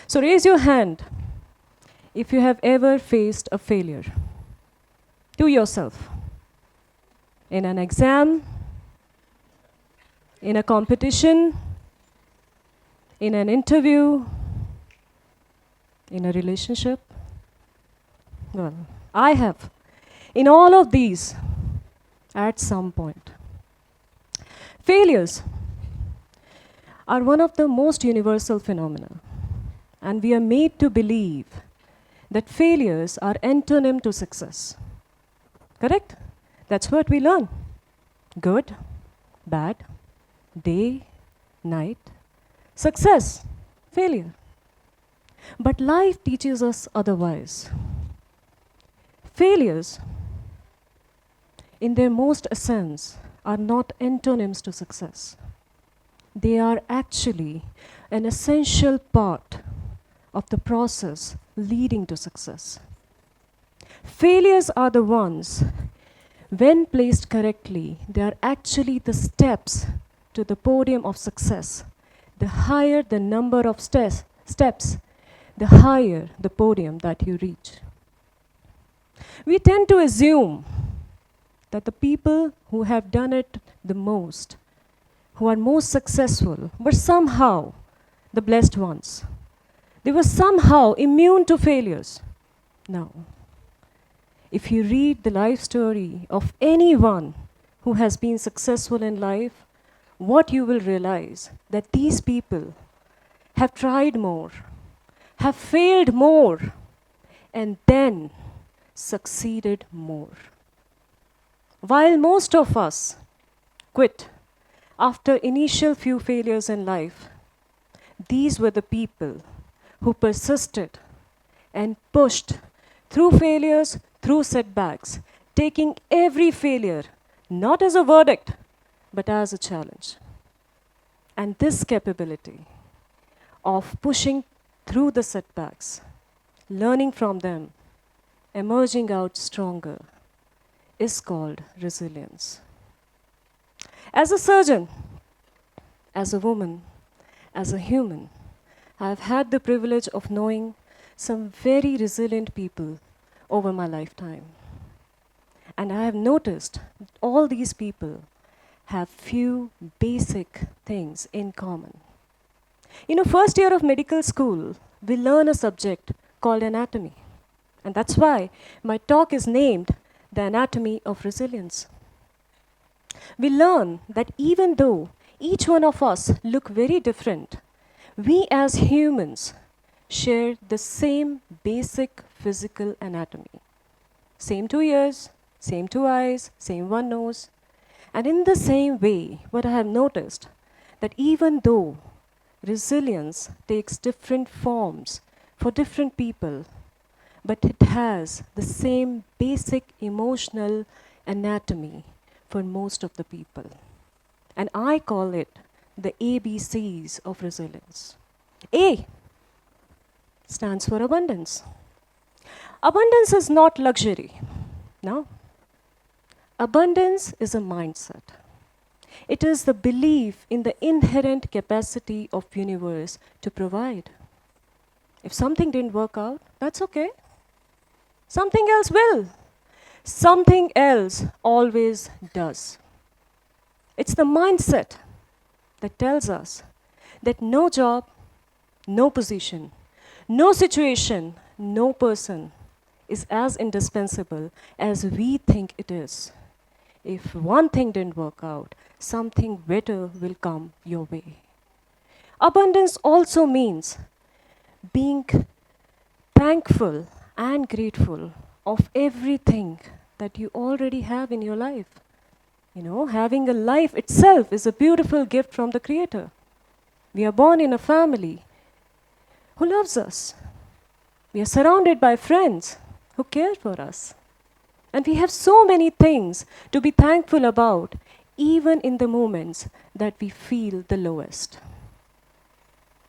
So raise your hand if you have ever faced a failure to yourself in an exam, in a competition, in an interview, in a relationship. Well, I have. In all of these, at some point. Failures are one of the most universal phenomena, and we are made to believe that failures are antonym to success. Correct? That's what we learn. Good, bad, day, night, success, failure. But life teaches us otherwise. Failures, in their most essence, are not antonyms to success. They are actually an essential part of the process leading to success. Failures are the ones, when placed correctly, they are actually the steps to the podium of success. The higher the number of steps, the higher the podium that you reach. We tend to assume that the people who have done it the most, who are most successful, were somehow the blessed ones. They were somehow immune to failures. No. If you read the life story of anyone who has been successful in life, what you will realize that these people have tried more, have failed more, and then succeeded more. While most of us quit after initial few failures in life, these were the people who persisted and pushed through failures, through setbacks, taking every failure not as a verdict, but as a challenge. And this capability of pushing through the setbacks, learning from them, emerging out stronger, is called resilience. As a surgeon, as a woman, as a human, I have had the privilege of knowing some very resilient people over my lifetime. And I have noticed that all these people have few basic things in common. First year of medical school, we learn a subject called anatomy. And that's why my talk is named The Anatomy of Resilience. We learn that even though each one of us look very different, we as humans share the same basic physical anatomy. Same 2 ears, same 2 eyes, same 1 nose. And in the same way, what I have noticed, that even though resilience takes different forms for different people, but it has the same basic emotional anatomy for most of the people. And I call it the ABCs of resilience. A stands for abundance. Abundance is not luxury. No. Abundance is a mindset. It is the belief in the inherent capacity of universe to provide. If something didn't work out, that's okay. Something else will. Something else always does. It's the mindset that tells us that no job, no position, no situation, no person is as indispensable as we think it is. If one thing didn't work out, something better will come your way. Abundance also means being thankful and grateful of everything that you already have in your life. Having a life itself is a beautiful gift from the Creator. We are born in a family who loves us. We are surrounded by friends who care for us. And we have so many things to be thankful about, even in the moments that we feel the lowest.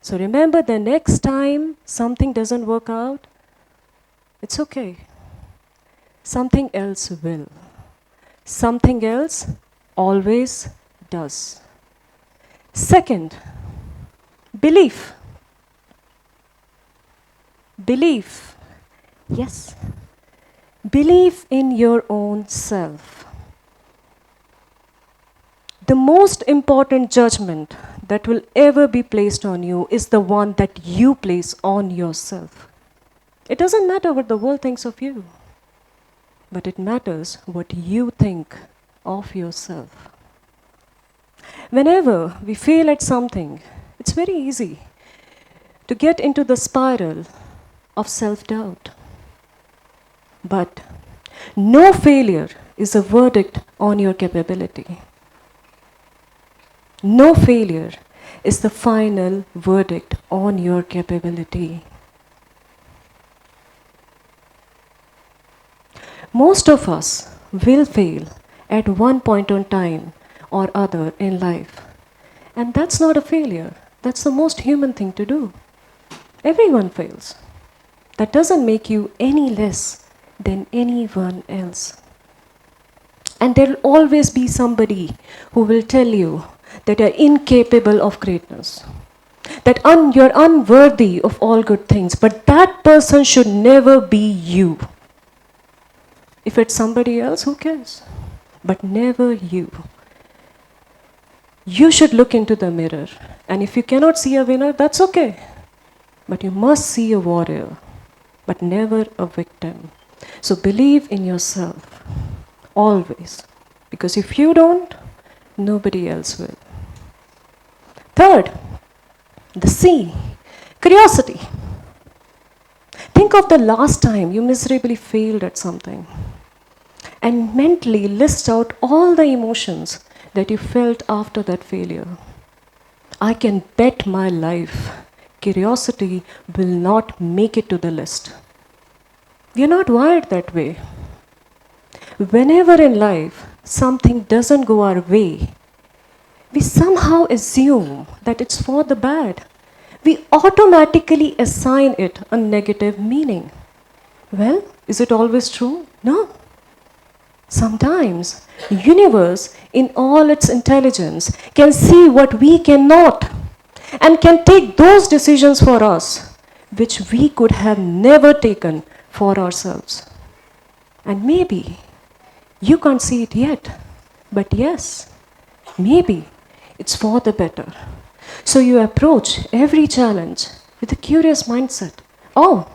So remember, the next time something doesn't work out, it's okay. Something else will. Something else always does. Second, belief. Belief. Yes. Belief in your own self. The most important judgment that will ever be placed on you is the one that you place on yourself. It doesn't matter what the world thinks of you, but it matters what you think of yourself. Whenever we fail at something, it's very easy to get into the spiral of self-doubt. But no failure is a verdict on your capability. No failure is the final verdict on your capability. Most of us will fail at one point in time or other in life. And that's not a failure. That's the most human thing to do. Everyone fails. That doesn't make you any less than anyone else. And there will always be somebody who will tell you that you're incapable of greatness, that you're unworthy of all good things, but that person should never be you. If it's somebody else, who cares? But never you. You should look into the mirror, and if you cannot see a winner, that's okay. But you must see a warrior, but never a victim. So believe in yourself, always. Because if you don't, nobody else will. Third, the C, curiosity. Think of the last time you miserably failed at something and mentally list out all the emotions that you felt after that failure. I can bet my life curiosity will not make it to the list. We are not wired that way. Whenever in life something doesn't go our way, we somehow assume that it's for the bad. We automatically assign it a negative meaning. Well, is it always true? No. Sometimes, universe in all its intelligence can see what we cannot and can take those decisions for us which we could have never taken for ourselves. And maybe you can't see it yet, but yes, maybe it's for the better. So you approach every challenge with a curious mindset. Oh,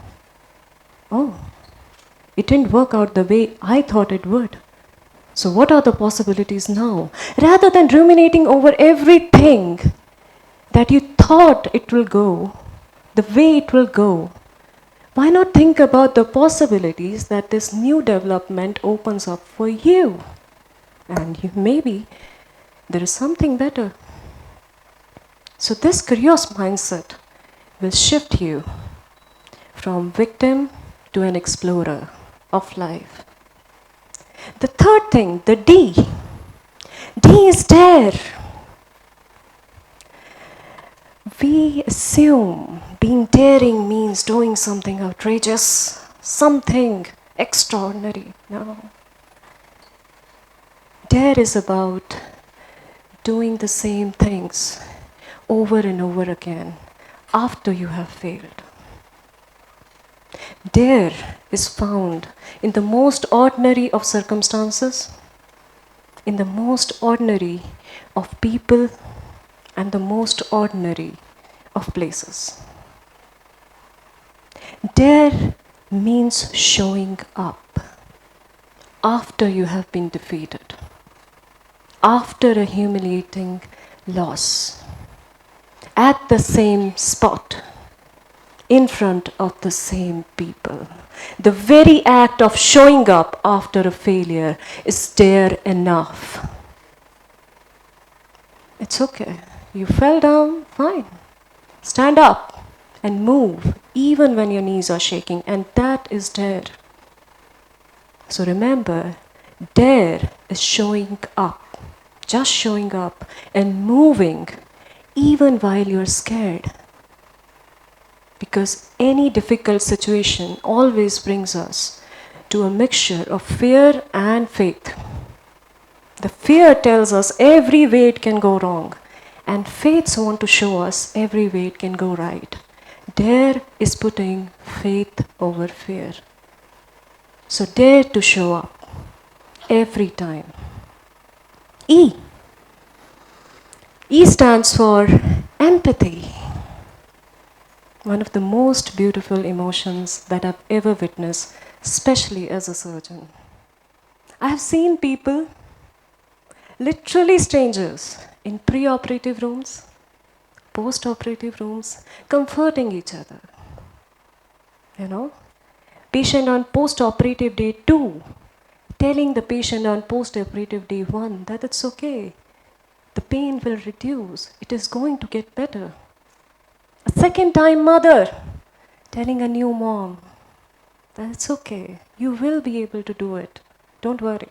it didn't work out the way I thought it would. So what are the possibilities now? Rather than ruminating over everything that you thought it will go, the way it will go, why not think about the possibilities that this new development opens up for you? And maybe there is something better. So this curious mindset will shift you from victim to an explorer of life. The third thing, the D. D is dare. We assume being daring means doing something outrageous, something extraordinary. No. Dare is about doing the same things over and over again after you have failed. Dare is found in the most ordinary of circumstances, in the most ordinary of people, and the most ordinary of places. Dare means showing up after you have been defeated, after a humiliating loss, at the same spot, in front of the same people. The very act of showing up after a failure is dare enough. It's okay. You fell down, fine. Stand up and move, even when your knees are shaking, and that is dare. So remember, dare is showing up, just showing up and moving, even while you're scared. Because any difficult situation always brings us to a mixture of fear and faith. The fear tells us every way it can go wrong, and faiths want to show us every way it can go right. Dare is putting faith over fear. So dare to show up every time. E. E stands for empathy. One of the most beautiful emotions that I've ever witnessed, especially as a surgeon. I have seen people, literally strangers, in pre-operative rooms, post-operative rooms, comforting each other. You know, patient on post-operative day 2, telling the patient on post-operative day 1 that it's okay. The pain will reduce. It is going to get better. A second time mother telling a new mom that it's okay. You will be able to do it. Don't worry.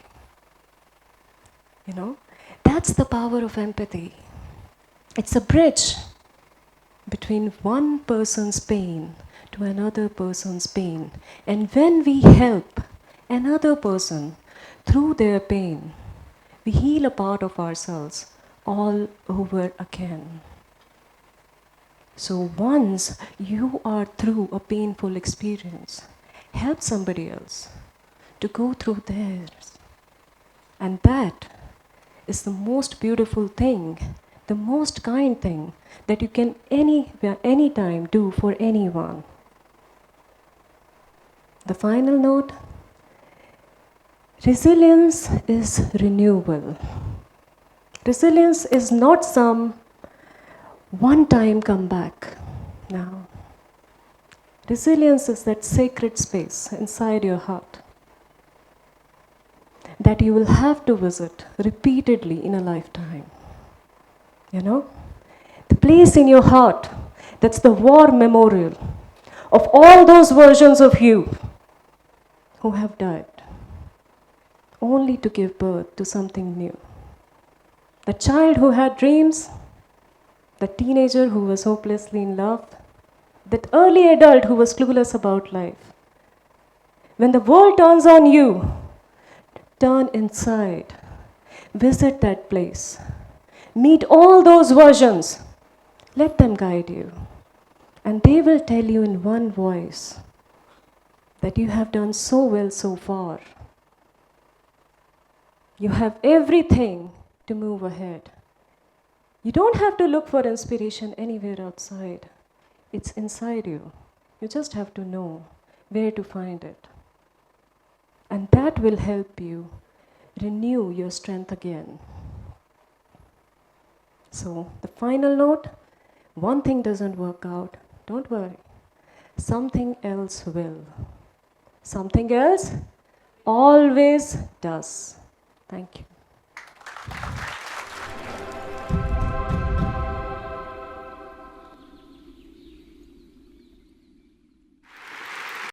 You know, that's the power of empathy. It's a bridge between one person's pain to another person's pain. And when we help another person through their pain, we heal a part of ourselves all over again. So once you are through a painful experience, help somebody else to go through theirs. And that is the most beautiful thing, the most kind thing that you can anytime do for anyone. The final note, resilience is renewable. Resilience is not some one-time comeback. No. Resilience is that sacred space inside your heart that you will have to visit repeatedly in a lifetime. You know? The place in your heart that's the war memorial of all those versions of you who have died, only to give birth to something new. The child who had dreams, the teenager who was hopelessly in love, that early adult who was clueless about life. When the world turns on you, turn inside, visit that place, meet all those versions, let them guide you. And they will tell you in one voice that you have done so well so far. You have everything to move ahead. You don't have to look for inspiration anywhere outside. It's inside you. You just have to know where to find it. And that will help you renew your strength again. So the final note, one thing doesn't work out, don't worry. Something else will. Something else always does. Thank you.